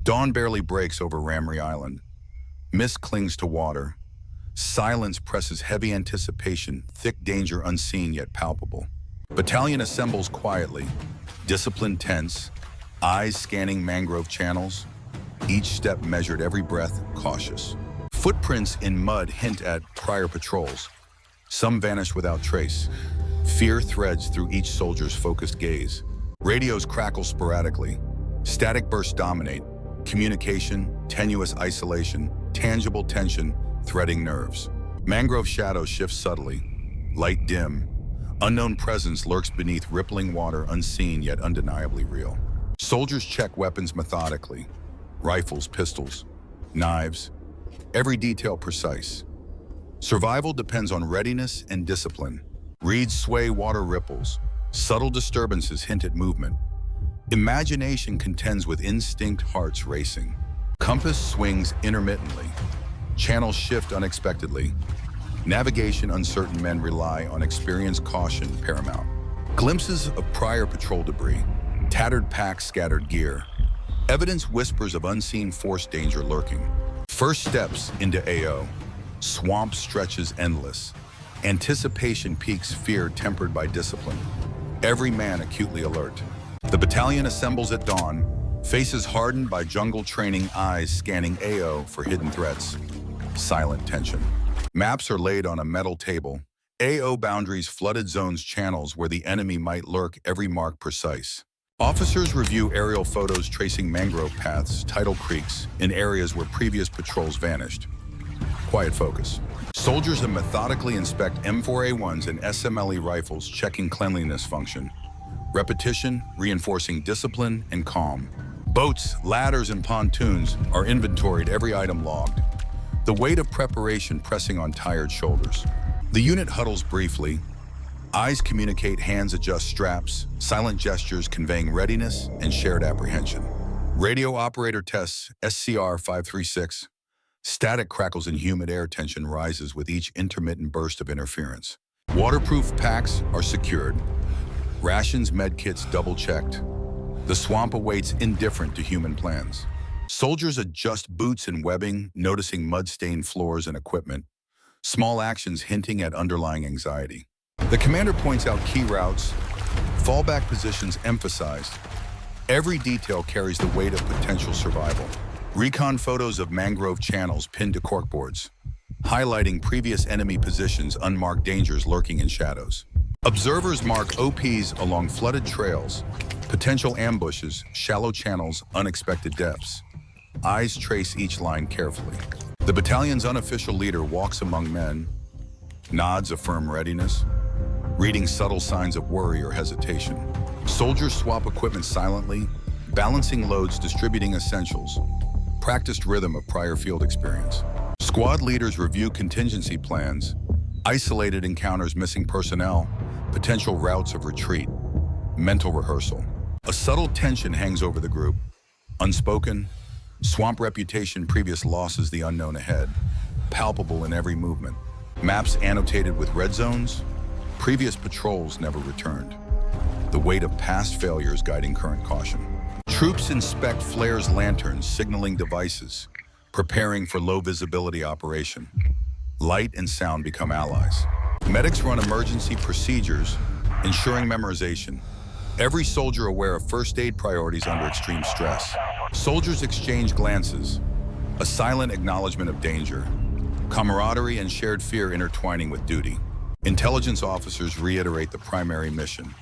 Dawn barely breaks over Ramree Island. Mist clings to water. Silence presses heavy anticipation, thick danger unseen yet palpable. Battalion assembles quietly, discipline tense, eyes scanning mangrove channels, each step measured, every breath cautious. Footprints in mud hint at prior patrols. Some vanish without trace. Fear threads through each soldier's focused gaze. Radios crackle sporadically. Static bursts dominate. Communication, tenuous isolation, tangible tension, threading nerves. Mangrove shadows shift subtly. Light dim. Unknown presence lurks beneath rippling water, unseen yet undeniably real. Soldiers check weapons methodically. Rifles, pistols, knives. Every detail precise. Survival depends on readiness and discipline. Reeds sway, water ripples. Subtle disturbances hint at movement. Imagination contends with instinct, hearts racing. Compass swings intermittently. Channels shift unexpectedly. Navigation uncertain, men rely on experience, caution paramount. Glimpses of prior patrol debris. Tattered packs, scattered gear. Evidence whispers of unseen force danger lurking. First steps into AO. Swamp stretches endless. Anticipation peaks, fear tempered by discipline. Every man acutely alert. The battalion assembles at dawn, faces hardened by jungle training, eyes scanning AO for hidden threats. Silent tension. Maps are laid on a metal table. AO boundaries, flooded zones, channels where the enemy might lurk, every mark precise. Officers review aerial photos tracing mangrove paths, tidal creeks, in areas where previous patrols vanished. Quiet focus. Soldiers methodically inspect M4A1s and SMLE rifles, checking cleanliness function. Repetition, reinforcing discipline and calm. Boats, ladders, and pontoons are inventoried, every item logged. The weight of preparation pressing on tired shoulders. The unit huddles briefly. Eyes communicate, hands adjust straps, silent gestures conveying readiness and shared apprehension. Radio operator tests SCR 536. Static crackles in humid air, tension rises with each intermittent burst of interference. Waterproof packs are secured. Rations, medkits double-checked. The swamp awaits, indifferent to human plans. Soldiers adjust boots and webbing, noticing mud-stained floors and equipment. Small actions hinting at underlying anxiety. The commander points out key routes, fallback positions emphasized. Every detail carries the weight of potential survival. Recon photos of mangrove channels pinned to corkboards, highlighting previous enemy positions, unmarked dangers lurking in shadows. Observers mark OPs along flooded trails, potential ambushes, shallow channels, unexpected depths. Eyes trace each line carefully. The battalion's unofficial leader walks among men, nods affirm readiness, reading subtle signs of worry or hesitation. Soldiers swap equipment silently, balancing loads, distributing essentials. Practiced rhythm of prior field experience. Squad leaders review contingency plans, isolated encounters, missing personnel, potential routes of retreat. Mental rehearsal. A subtle tension hangs over the group. Unspoken, swamp reputation, previous losses, the unknown ahead. Palpable in every movement. Maps annotated with red zones, previous patrols never returned. The weight of past failures guiding current caution. Troops inspect flares, lanterns, signaling devices, preparing for low visibility operation. Light and sound become allies. Medics run emergency procedures, ensuring memorization. Every soldier aware of first aid priorities under extreme stress. Soldiers exchange glances, a silent acknowledgement of danger. Camaraderie and shared fear intertwining with duty. Intelligence officers reiterate the primary mission.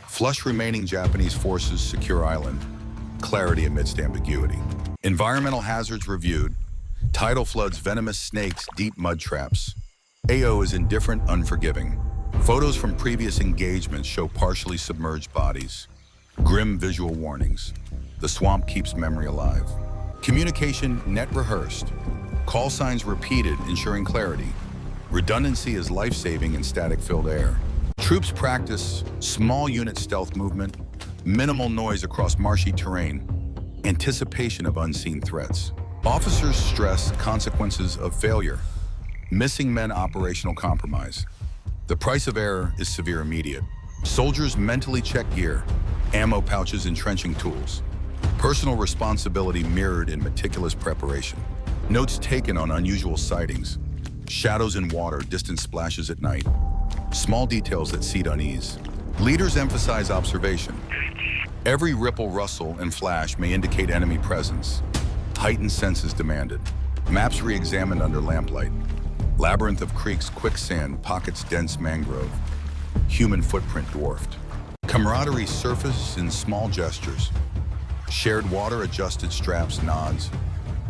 Flush remaining Japanese forces, secure island. Clarity amidst ambiguity. Environmental hazards reviewed. Tidal floods, venomous snakes, deep mud traps. AO is indifferent, unforgiving. Photos from previous engagements show partially submerged bodies. Grim visual warnings. The swamp keeps memory alive. Communication net rehearsed. Call signs repeated, ensuring clarity. Redundancy is life-saving in static-filled air. Troops practice small unit stealth movement, minimal noise across marshy terrain, anticipation of unseen threats. Officers stress consequences of failure, missing men, operational compromise. The price of error is severe, immediate. Soldiers mentally check gear, ammo pouches, entrenching tools. Personal responsibility mirrored in meticulous preparation. Notes taken on unusual sightings. Shadows in water, distant splashes at night. Small details that seed unease. Leaders emphasize observation. Every ripple, rustle, and flash may indicate enemy presence. Heightened senses demanded. Maps re-examined under lamplight. Labyrinth of creeks, quicksand, pockets dense mangrove. Human footprint dwarfed. Camaraderie surfaces in small gestures. Shared water, adjusted straps, nods.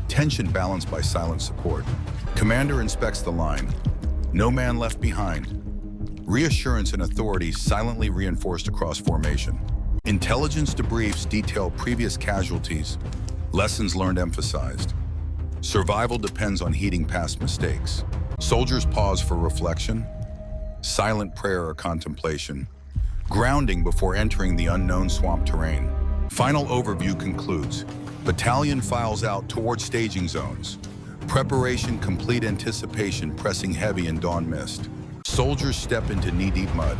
Tension balanced by silent support. Commander inspects the line. No man left behind. Reassurance and authority silently reinforced across formation. Intelligence debriefs detail previous casualties. Lessons learned emphasized. Survival depends on heeding past mistakes. Soldiers pause for reflection. Silent prayer or contemplation. Grounding before entering the unknown swamp terrain. Final overview concludes. Battalion files out toward staging zones. Preparation complete, anticipation pressing heavy in dawn mist. Soldiers step into knee-deep mud.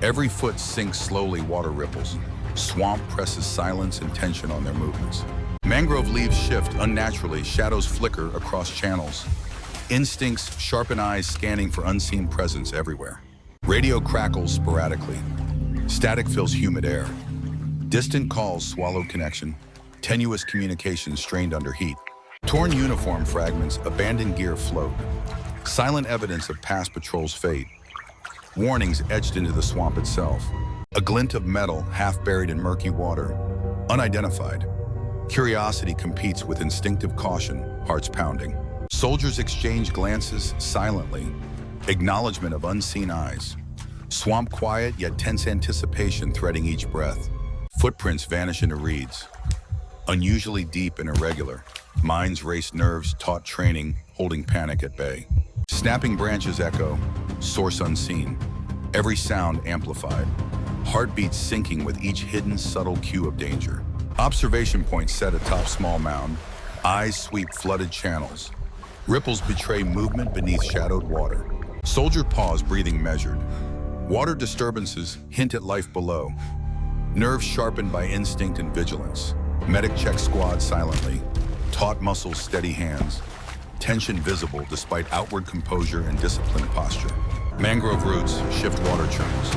Every foot sinks slowly, water ripples. Swamp presses silence and tension on their movements. Mangrove leaves shift unnaturally, shadows flicker across channels. Instincts sharpen eyes, scanning for unseen presence everywhere. Radio crackles sporadically. Static fills humid air. Distant calls swallowed connection. Tenuous communication strained under heat. Torn uniform fragments, abandoned gear float. Silent evidence of past patrol's fate. Warnings etched into the swamp itself. A glint of metal half buried in murky water. Unidentified. Curiosity competes with instinctive caution, hearts pounding. Soldiers exchange glances silently. Acknowledgement of unseen eyes. Swamp quiet, yet tense anticipation threading each breath. Footprints vanish into reeds. Unusually deep and irregular. Minds race, nerves taut training, holding panic at bay. Snapping branches echo, source unseen. Every sound amplified. Heartbeats syncing with each hidden, subtle cue of danger. Observation points set atop small mound. Eyes sweep flooded channels. Ripples betray movement beneath shadowed water. Soldier pause, breathing measured. Water disturbances hint at life below. Nerves sharpened by instinct and vigilance. Medic checks squad silently. Taut muscles, steady hands. Tension visible despite outward composure and disciplined posture. Mangrove roots shift water churns.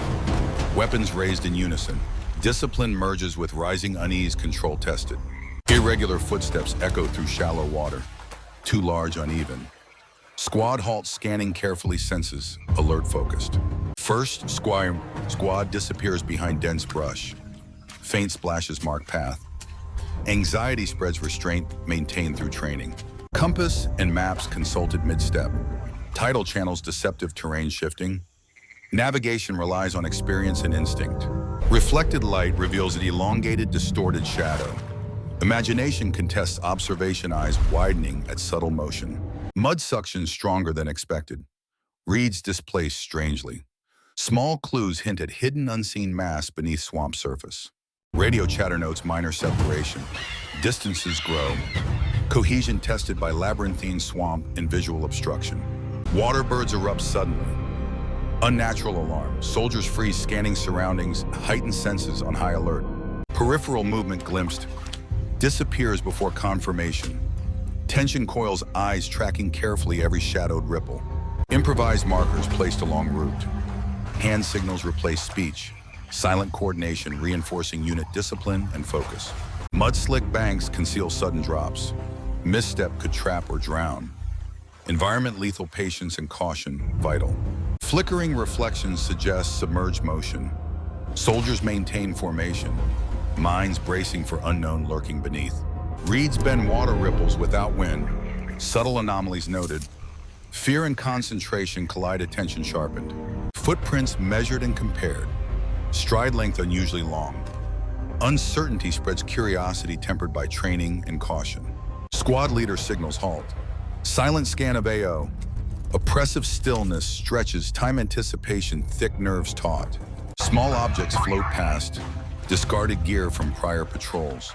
Weapons raised in unison. Discipline merges with rising unease, control tested. Irregular footsteps echo through shallow water. Too large, uneven. Squad halts, scanning carefully, senses, alert focused. First, squad disappears behind dense brush. Faint splashes mark path. Anxiety spreads, restraint maintained through training. Compass and maps consulted mid-step. Tidal channels, deceptive terrain shifting. Navigation relies on experience and instinct. Reflected light reveals an elongated, distorted shadow. Imagination contests observation, eyes widening at subtle motion. Mud suction stronger than expected. Reeds displaced strangely. Small clues hint at hidden, unseen mass beneath swamp surface. Radio chatter notes minor separation. Distances grow. Cohesion tested by labyrinthine swamp and visual obstruction. Water birds erupt suddenly. Unnatural alarm. Soldiers freeze, scanning surroundings, heightened senses on high alert. Peripheral movement glimpsed. Disappears before confirmation. Tension coils, eyes tracking carefully every shadowed ripple. Improvised markers placed along route. Hand signals replace speech. Silent coordination reinforcing unit discipline and focus. Mud-slick banks conceal sudden drops. Misstep could trap or drown. Environment lethal, patience and caution vital. Flickering reflections suggest submerged motion. Soldiers maintain formation. Minds bracing for unknown lurking beneath. Reeds bend water ripples without wind. Subtle anomalies noted. Fear and concentration collide, attention sharpened. Footprints measured and compared. Stride length unusually long. Uncertainty spreads, curiosity tempered by training and caution. Squad leader signals halt. Silent scan of AO. Oppressive stillness stretches, time anticipation, thick nerves taut. Small objects float past. Discarded gear from prior patrols.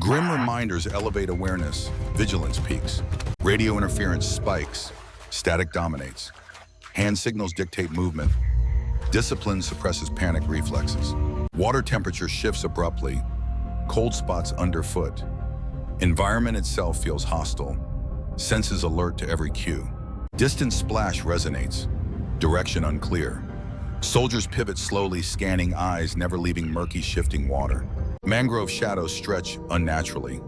Grim reminders elevate awareness. Vigilance peaks. Radio interference spikes. Static dominates. Hand signals dictate movement. Discipline suppresses panic reflexes. Water temperature shifts abruptly. cold spots underfoot. Environment itself feels hostile. Senses alert to every cue. Distant splash resonates. Direction unclear. Soldiers pivot slowly, scanning eyes, never leaving murky, shifting water. Mangrove shadows stretch unnaturally.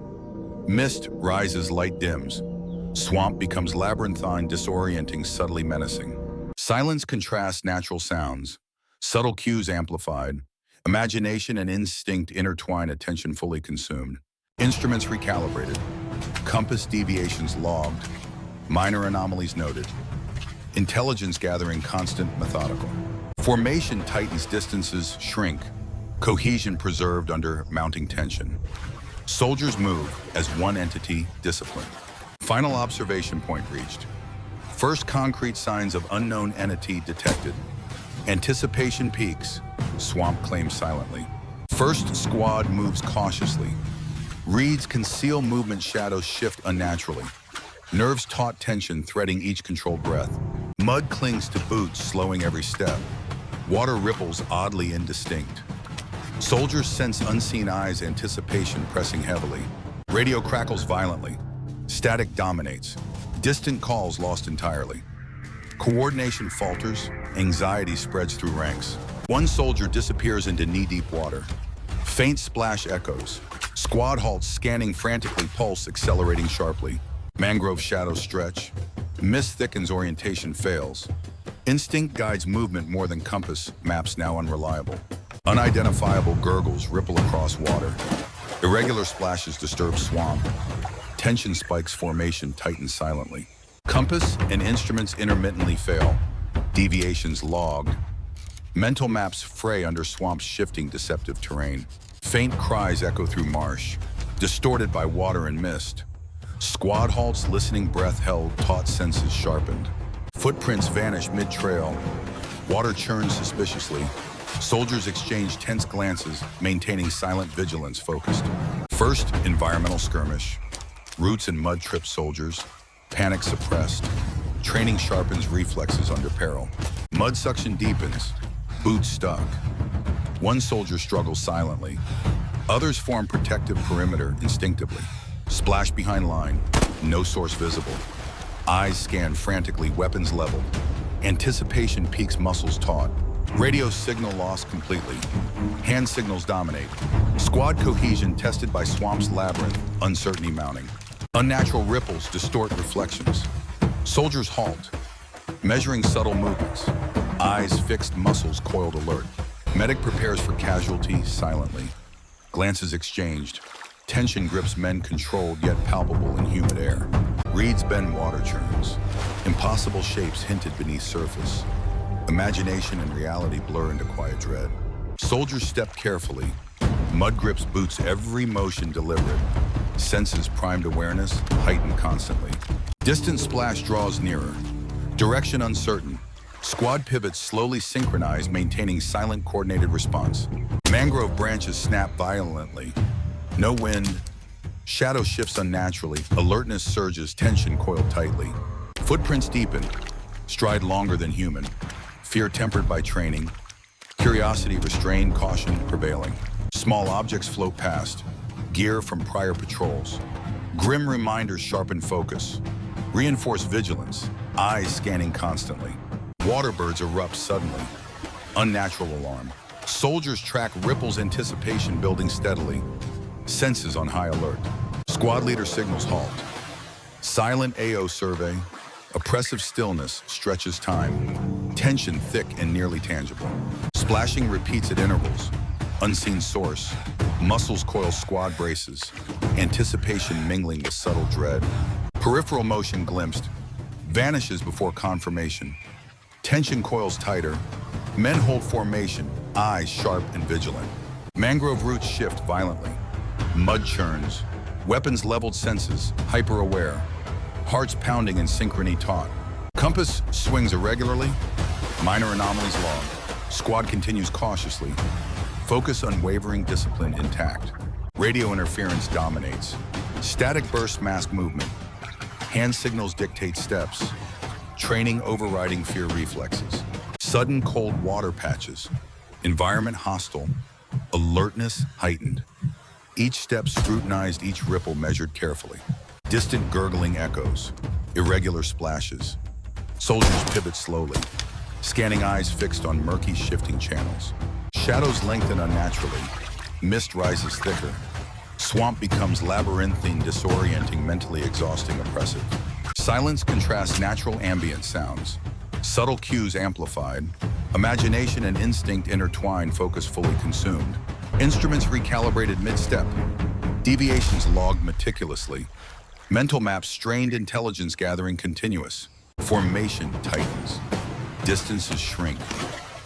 Mist rises, light dims. Swamp becomes labyrinthine, disorienting, subtly menacing. Silence contrasts natural sounds. Subtle cues amplified. Imagination and instinct intertwine, attention fully consumed. Instruments recalibrated. Compass deviations logged. Minor anomalies noted. Intelligence gathering constant, methodical. Formation tightens, distances shrink. Cohesion preserved under mounting tension. Soldiers move as one entity, disciplined. Final observation point reached. First concrete signs of unknown entity detected. Anticipation peaks. Swamp claims silently. First squad moves cautiously. Reeds conceal movement, shadows shift unnaturally. Nerves taut, tension threading each controlled breath. Mud clings to boots, slowing every step. Water ripples oddly indistinct. Soldiers sense unseen eyes, anticipation pressing heavily. Radio crackles violently. Static dominates. Distant calls lost entirely. Coordination falters. Anxiety spreads through ranks. One soldier disappears into knee-deep water. Faint splash echoes. Squad halts, scanning frantically, pulse accelerating sharply. Mangrove shadows stretch. Mist thickens, orientation fails. Instinct guides movement more than compass, maps now unreliable. Unidentifiable gurgles ripple across water. Irregular splashes disturb swamp. Tension spikes, formation tightens silently. Compass and instruments intermittently fail. Deviations logged. Mental maps fray under swamp's shifting, deceptive terrain. Faint cries echo through marsh, distorted by water and mist. Squad halts, listening breath held, taut senses sharpened. Footprints vanish mid-trail. Water churns suspiciously. Soldiers exchange tense glances, maintaining silent vigilance focused. First, environmental skirmish. Roots and mud trip soldiers. Panic suppressed. Training sharpens reflexes under peril. Mud suction deepens. Boots stuck. One soldier struggles silently. Others form protective perimeter instinctively. Splash behind line. No source visible. Eyes scan frantically, weapons leveled. Anticipation peaks, muscles taut. Radio signal lost completely. Hand signals dominate. Squad cohesion tested by swamp's labyrinth, uncertainty mounting. Unnatural ripples distort reflections. Soldiers halt, measuring subtle movements. Eyes fixed, muscles coiled alert. Medic prepares for casualty silently. Glances exchanged. Tension grips men, controlled yet palpable in humid air. Reeds bend, water churns. Impossible shapes hinted beneath surface. Imagination and reality blur into quiet dread. Soldiers step carefully. Mud grips boots, every motion deliberate. Senses primed, awareness heightened constantly. Distant splash draws nearer. Direction uncertain. Squad pivots slowly synchronized, maintaining silent coordinated response. Mangrove branches snap violently. No wind. Shadow shifts unnaturally. Alertness surges, tension coiled tightly. Footprints deepen. Stride longer than human. Fear tempered by training. Curiosity restrained, caution prevailing. Small objects float past. Gear from prior patrols. Grim reminders sharpen focus. Reinforce vigilance. Eyes scanning constantly. Waterbirds erupt suddenly. Unnatural alarm. Soldiers track ripples, anticipation building steadily. Senses on high alert. Squad leader signals halt. Silent AO survey. Oppressive stillness stretches time. Tension thick and nearly tangible. Splashing repeats at intervals. Unseen source. Muscles coil, squad braces. Anticipation mingling with subtle dread. Peripheral motion glimpsed. Vanishes before confirmation. Tension coils tighter. Men hold formation, eyes sharp and vigilant. Mangrove roots shift violently. Mud churns. Weapons leveled, senses hyper-aware. Hearts pounding in synchrony taut. Compass swings irregularly. Minor anomalies logged. Squad continues cautiously. Focus unwavering, discipline intact. Radio interference dominates. Static bursts mask movement. Hand signals dictate steps. Training overriding fear reflexes. Sudden cold water patches. Environment hostile. Alertness heightened. Each step scrutinized, each ripple measured carefully. Distant gurgling echoes, irregular splashes. Soldiers pivot slowly, scanning eyes fixed on murky, shifting channels. Shadows lengthen unnaturally. Mist rises thicker. Swamp becomes labyrinthine, disorienting, mentally exhausting, oppressive. Silence contrasts natural ambient sounds. Subtle cues amplified. Imagination and instinct intertwined, focus fully consumed. Instruments recalibrated mid-step. Deviations logged meticulously. Mental maps strained, intelligence gathering continuous. Formation tightens. Distances shrink.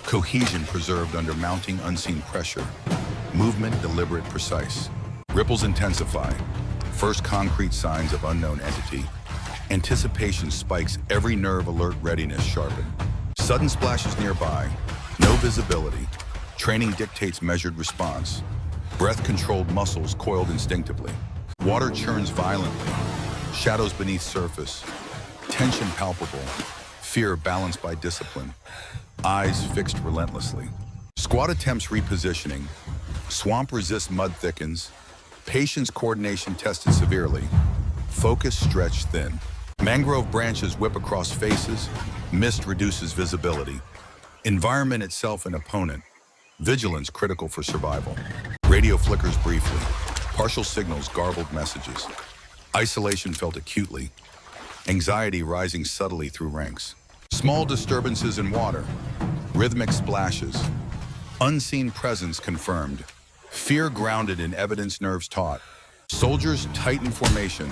Cohesion preserved under mounting unseen pressure. Movement deliberate, precise. Ripples intensify. First concrete signs of unknown entity. Anticipation spikes, every nerve alert, readiness sharpened. Sudden splashes nearby. No visibility. Training dictates measured response. Breath-controlled muscles coiled instinctively. Water churns violently. Shadows beneath surface. Tension palpable. Fear balanced by discipline. Eyes fixed relentlessly. Squad attempts repositioning. Swamp resists, mud thickens. Patience coordination tested severely. Focus stretched thin. Mangrove branches whip across faces. Mist reduces visibility. Environment itself an opponent. Vigilance critical for survival. Radio flickers briefly. Partial signals, garbled messages. Isolation felt acutely. Anxiety rising subtly through ranks. Small disturbances in water. Rhythmic splashes. Unseen presence confirmed. Fear grounded in evidence, nerves taut. Soldiers tighten formation.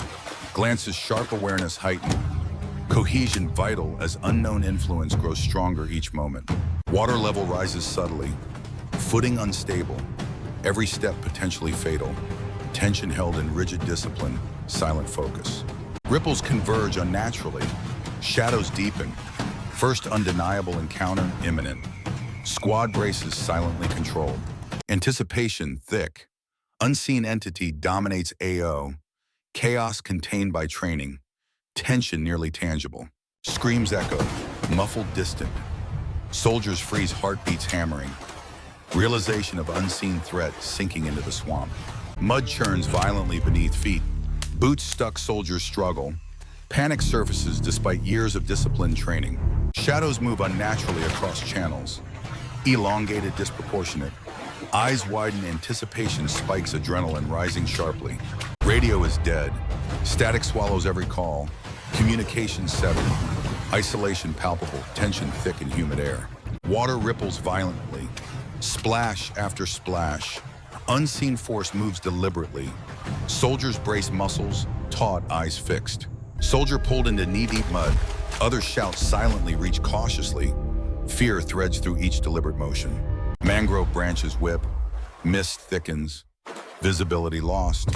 Glances sharp, awareness heightened. Cohesion vital as unknown influence grows stronger each moment. Water level rises subtly. Footing unstable. Every step potentially fatal. Tension held in rigid discipline. Silent focus. Ripples converge unnaturally. Shadows deepen. First undeniable encounter imminent. Squad braces silently controlled. Anticipation thick. Unseen entity dominates AO. Chaos contained by training. Tension nearly tangible. Screams echo. Muffled distant. Soldiers freeze, heartbeats hammering. Realization of unseen threat sinking into the swamp. Mud churns violently beneath feet. Boots stuck, soldiers struggle. Panic surfaces despite years of disciplined training. Shadows move unnaturally across channels. Elongated, disproportionate. Eyes widen, anticipation spikes, adrenaline rising sharply. Radio is dead. Static swallows every call. Communication severed. Isolation palpable, tension thick in humid air. Water ripples violently. Splash after splash. Unseen force moves deliberately. Soldiers brace muscles, taut, eyes fixed. Soldier pulled into knee-deep mud. Others shout silently, reach cautiously. Fear threads through each deliberate motion. Mangrove branches whip. Mist thickens. Visibility lost.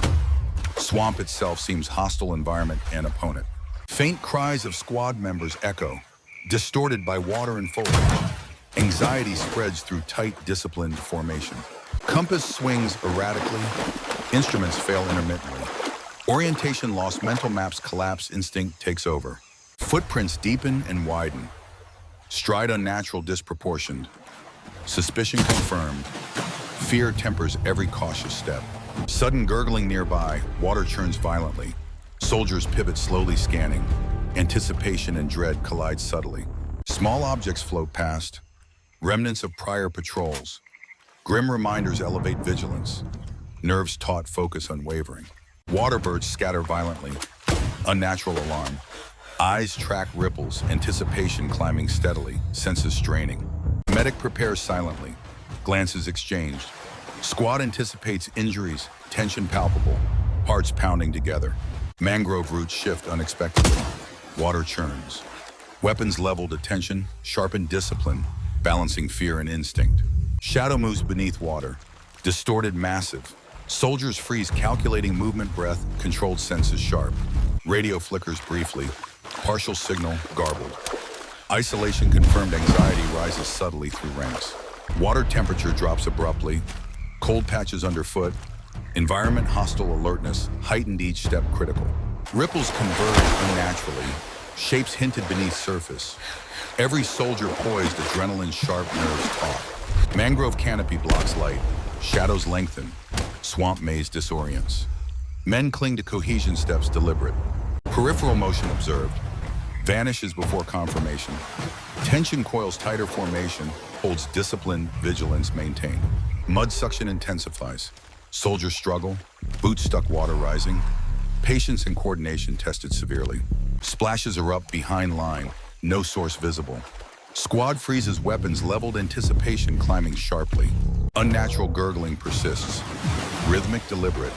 Swamp itself seems hostile, environment and opponent. Faint cries of squad members echo, distorted by water and foliage. Anxiety spreads through tight, disciplined formation. Compass swings erratically. Instruments fail intermittently. Orientation lost, mental maps collapse, instinct takes over. Footprints deepen and widen. Stride unnatural, disproportioned. Suspicion confirmed. Fear tempers every cautious step. Sudden gurgling nearby, water churns violently. Soldiers pivot slowly, scanning. Anticipation and dread collide subtly. Small objects float past. Remnants of prior patrols. Grim reminders elevate vigilance. Nerves taut, focus unwavering. Waterbirds scatter violently. Unnatural alarm. Eyes track ripples, anticipation climbing steadily, senses straining. Medic prepares silently. Glances exchanged. Squad anticipates injuries, tension palpable. Hearts pounding together. Mangrove roots shift unexpectedly. Water churns. Weapons leveled, attention, sharpened discipline, balancing fear and instinct. Shadow moves beneath water. Distorted, massive. Soldiers freeze, calculating movement, breath, controlled senses sharp. Radio flickers briefly. Partial signal garbled. Isolation confirmed, anxiety rises subtly through ranks. Water temperature drops abruptly. Cold patches underfoot. Environment hostile, alertness, heightened each step critical. Ripples converge unnaturally. Shapes hinted beneath surface. Every soldier poised, adrenaline sharp, nerves taut. Mangrove canopy blocks light. Shadows lengthen. Swamp maze disorients. Men cling to cohesion steps deliberate. Peripheral motion observed. Vanishes before confirmation. Tension coils tighter formation. Holds discipline, vigilance maintained. Mud suction intensifies. Soldiers struggle. Boots stuck, water rising. Patience and coordination tested severely. Splashes erupt behind line. No source visible. Squad freezes, weapons leveled, anticipation climbing sharply. Unnatural gurgling persists. Rhythmic, deliberate.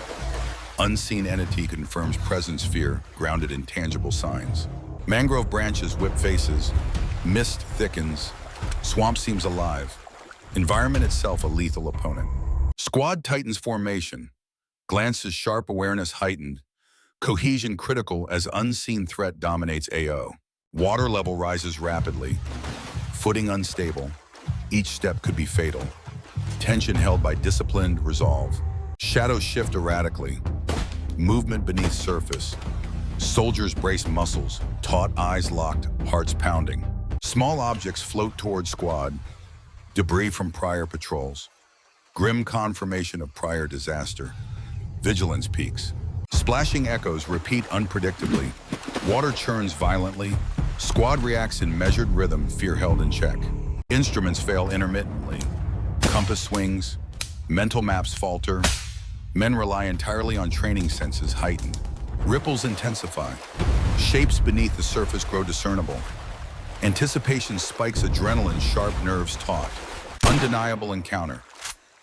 Unseen entity confirms presence, fear, grounded in tangible signs. Mangrove branches whip faces. Mist thickens. Swamp seems alive. Environment itself a lethal opponent. Squad tightens formation. Glances sharp, awareness heightened. Cohesion critical as unseen threat dominates AO. Water level rises rapidly. Footing unstable. Each step could be fatal. Tension held by disciplined resolve. Shadows shift erratically. Movement beneath surface. Soldiers brace muscles, taut eyes locked, hearts pounding. Small objects float toward squad. Debris from prior patrols. Grim confirmation of prior disaster. Vigilance peaks. Splashing echoes repeat unpredictably. Water churns violently. Squad reacts in measured rhythm, fear held in check. Instruments fail intermittently. Compass swings. Mental maps falter. Men rely entirely on training senses heightened. Ripples intensify. Shapes beneath the surface grow discernible. Anticipation spikes, adrenaline, sharp nerves taut. Undeniable encounter.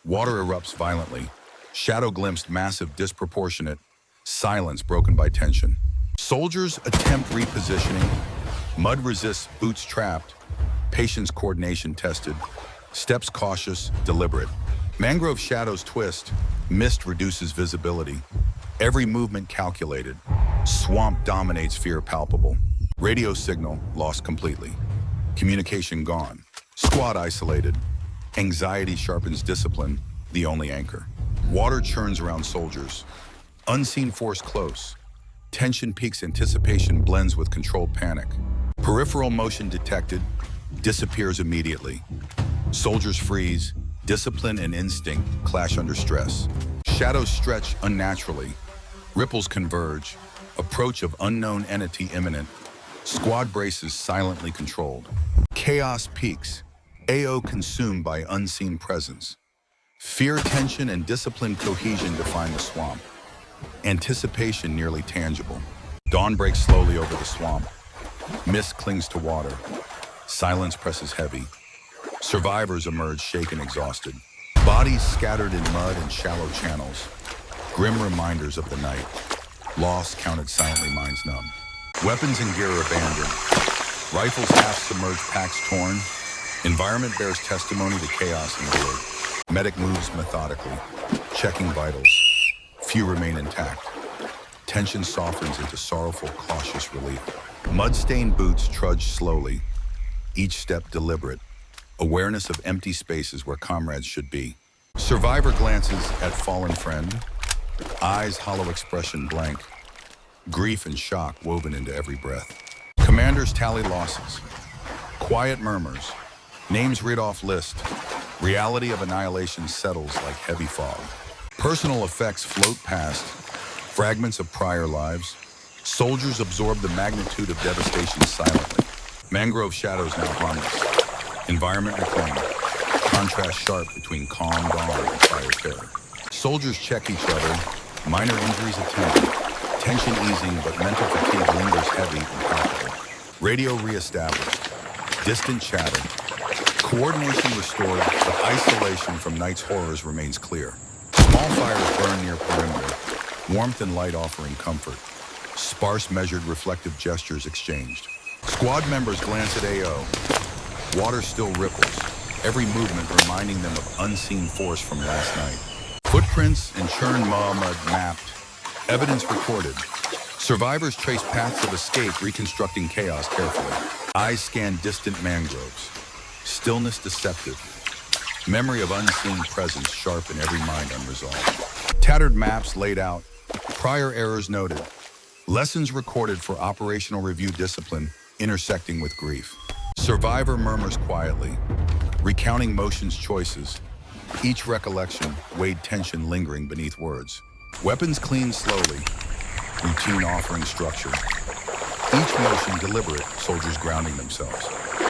Water erupts violently. Shadow glimpsed, massive, disproportionate. Silence broken by tension. Soldiers attempt repositioning. Mud resists, boots trapped. Patience, coordination tested. Steps cautious, deliberate. Mangrove shadows twist. Mist reduces visibility. Every movement calculated. Swamp dominates, fear palpable. Radio signal lost completely. Communication gone. Squad isolated. Anxiety sharpens discipline, the only anchor. Water churns around soldiers. Unseen force close. Tension peaks, anticipation blends with controlled panic. Peripheral motion detected, disappears immediately. Soldiers freeze. Discipline and instinct clash under stress. Shadows stretch unnaturally. Ripples converge. Approach of unknown entity imminent. Squad braces silently controlled. Chaos peaks. AO consumed by unseen presence. Fear, tension, and disciplined cohesion define the swamp. Anticipation nearly tangible. Dawn breaks slowly over the swamp. Mist clings to water. Silence presses heavy. Survivors emerge shaken, exhausted. Bodies scattered in mud and shallow channels. Grim reminders of the night. Loss counted silently, minds numb. Weapons and gear are abandoned. Rifles half submerged, packs torn. Environment bears testimony to chaos endured. Medic moves methodically, checking vitals. Few remain intact. Tension softens into sorrowful, cautious relief. Mud-stained boots trudge slowly, each step deliberate. Awareness of empty spaces where comrades should be. Survivor glances at fallen friend. Eyes hollow, expression blank. Grief and shock woven into every breath. Commanders tally losses. Quiet murmurs. Names read off list. Reality of annihilation settles like heavy fog. Personal effects float past. Fragments of prior lives. Soldiers absorb the magnitude of devastation silently. Mangrove shadows now harmless. Environment reclaimed. Contrast sharp between calm dawn and fire terror. Soldiers check each other. Minor injuries attended. Tension easing, but mental fatigue lingers heavy and palpable. Radio reestablished. Distant chatter. Coordination restored, but isolation from night's horrors remains clear. Small fires burn near perimeter. Warmth and light offering comfort. Sparse, measured, reflective gestures exchanged. Squad members glance at AO. Water still ripples, every movement reminding them of unseen force from last night. Footprints and churned mud mapped. Evidence recorded. Survivors trace paths of escape, reconstructing chaos carefully. Eyes scan distant mangroves. Stillness deceptive. Memory of unseen presence sharp in every mind unresolved. Tattered maps laid out. Prior errors noted. Lessons recorded for operational review discipline intersecting with grief. Survivor murmurs quietly, recounting motion's choices. Each recollection weighed tension lingering beneath words. Weapons cleaned slowly, routine offering structure. Each motion deliberate, soldiers grounding themselves.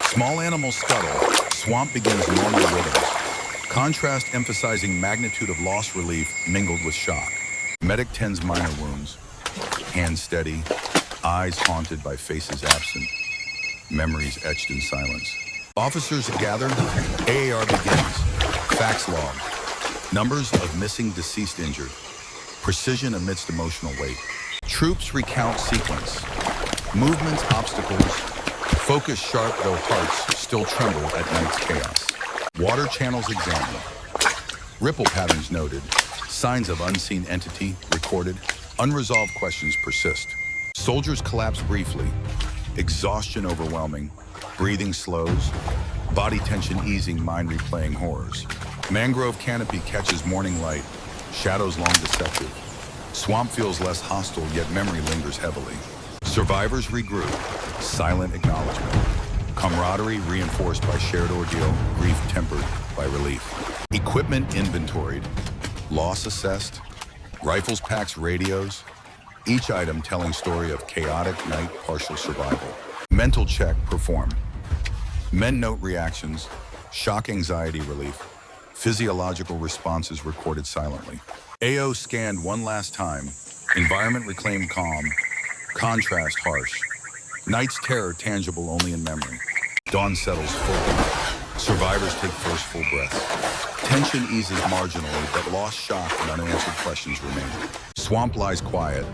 Small animals scuttle, swamp begins normal rhythms. Contrast emphasizing magnitude of loss relief mingled with shock. Medic tends minor wounds, hands steady, eyes haunted by faces absent, memories etched in silence. Officers gather, AAR begins. Facts log, numbers of missing, deceased, injured. Precision amidst emotional weight. Troops recount sequence. Movements, obstacles. Focus sharp though hearts still tremble at night's chaos. Water channels examined. Ripple patterns noted. Signs of unseen entity recorded. Unresolved questions persist. Soldiers collapse briefly. Exhaustion overwhelming. Breathing slows. Body tension easing, mind replaying horrors. Mangrove canopy catches morning light. Shadows long deceptive. Swamp feels less hostile, yet memory lingers heavily. Survivors regroup. Silent acknowledgement. Camaraderie reinforced by shared ordeal. Grief tempered by relief. Equipment inventoried. Loss assessed. Rifles, packs, radios. Each item telling story of chaotic night partial survival. Mental check performed. Men note reactions. Shock, anxiety relief. Physiological responses recorded silently. AO scanned one last time. Environment reclaimed calm. Contrast harsh. Night's terror tangible only in memory. Dawn settles fully. Survivors take first full breaths. Tension eases marginally, but lost shock and unanswered questions remain. Swamp lies quiet.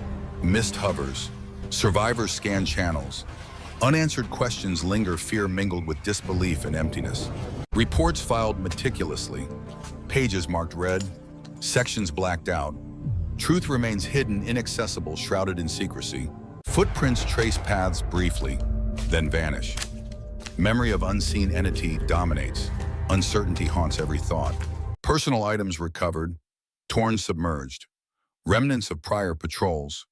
Mist hovers. Survivors scan channels. Unanswered questions linger, fear mingled with disbelief and emptiness. Reports filed meticulously. Pages marked red. Sections blacked out. Truth remains hidden, inaccessible, shrouded in secrecy. Footprints trace paths briefly, then vanish. Memory of unseen entity dominates. Uncertainty haunts every thought. Personal items recovered, torn, submerged. Remnants of prior patrols.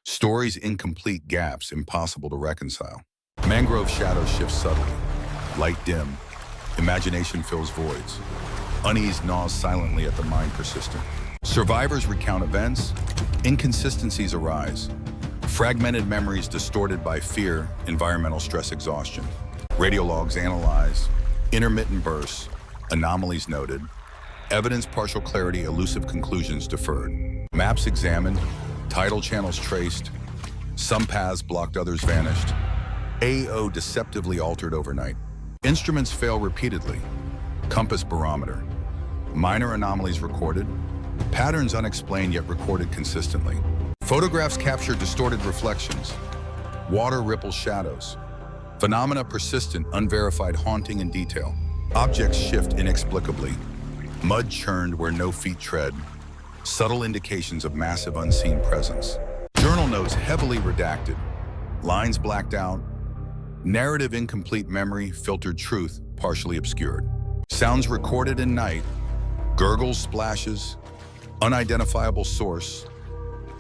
Stories incomplete, gaps impossible to reconcile. Mangrove shadows shift subtly. Light dim. Imagination fills voids. Unease gnaws silently at the mind persistent. Survivors recount events. Inconsistencies arise. Fragmented memories distorted by fear, environmental stress, exhaustion. Radio logs analyzed. Intermittent bursts. Anomalies noted. Evidence partial clarity, elusive conclusions deferred. Maps examined. Tidal channels traced. Some paths blocked, others vanished. AO deceptively altered overnight. Instruments fail repeatedly. Compass barometer. Minor anomalies recorded. Patterns unexplained yet recorded consistently. Photographs capture distorted reflections. Water ripples shadows. Phenomena persistent, unverified, haunting in detail. Objects shift inexplicably. Mud churned where no feet tread. Subtle indications of massive unseen presence. Journal notes heavily redacted. Lines blacked out. Narrative incomplete, memory filtered, truth partially obscured. Sounds recorded in night. Gurgles, splashes. Unidentifiable source.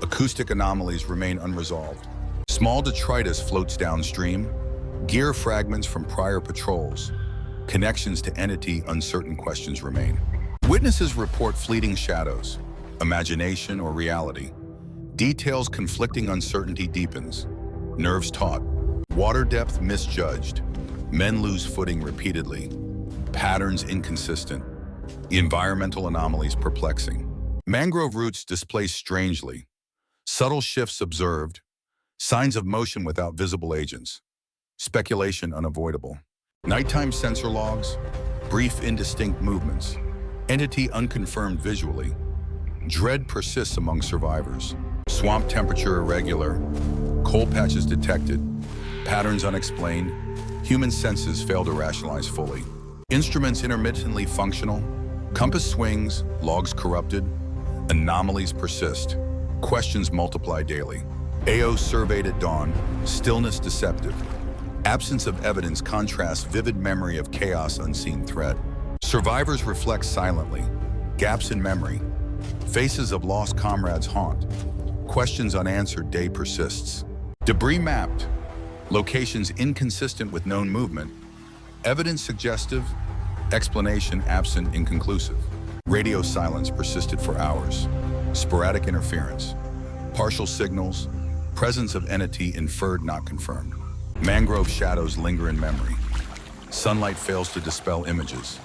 Acoustic anomalies remain unresolved. Small detritus floats downstream. Gear fragments from prior patrols. Connections to entity, uncertain questions remain. Witnesses report fleeting shadows. Imagination or reality. Details conflicting, uncertainty deepens. Nerves taut. Water depth misjudged. Men lose footing repeatedly. Patterns inconsistent. Environmental anomalies perplexing. Mangrove roots displaced strangely. Subtle shifts observed. Signs of motion without visible agents. Speculation unavoidable. Nighttime sensor logs. Brief indistinct movements. Entity unconfirmed visually. Dread persists among survivors. Swamp temperature irregular. Coal patches detected. Patterns unexplained. Human senses fail to rationalize fully. Instruments intermittently functional. Compass swings, logs corrupted. Anomalies persist. Questions multiply daily. AO surveyed at dawn. Stillness deceptive. Absence of evidence contrasts vivid memory of chaos, unseen threat. Survivors reflect silently. Gaps in memory. Faces of lost comrades haunt. Questions unanswered, day persists. Debris mapped. Locations inconsistent with known movement. Evidence suggestive. Explanation absent, inconclusive. Radio silence persisted for hours. Sporadic interference. Partial signals. Presence of entity inferred, not confirmed. Mangrove shadows linger in memory. Sunlight fails to dispel images.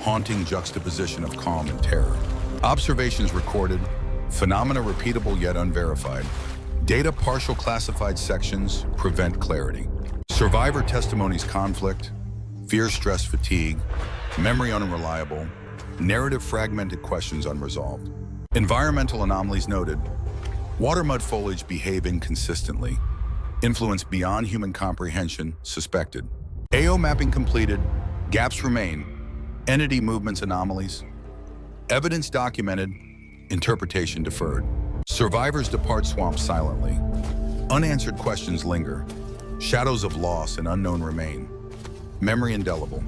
Haunting juxtaposition of calm and terror. Observations recorded. Phenomena repeatable yet unverified. Data partial classified sections prevent clarity. Survivor testimonies conflict. Fear, stress, fatigue. Memory unreliable. Narrative fragmented, questions unresolved. Environmental anomalies noted. Water mud foliage behave inconsistently. Influence beyond human comprehension suspected. AO mapping completed. Gaps remain. Entity movements anomalies. Evidence documented. Interpretation deferred. Survivors depart swamp silently. Unanswered questions linger. Shadows of loss and unknown remain. Memory indelible.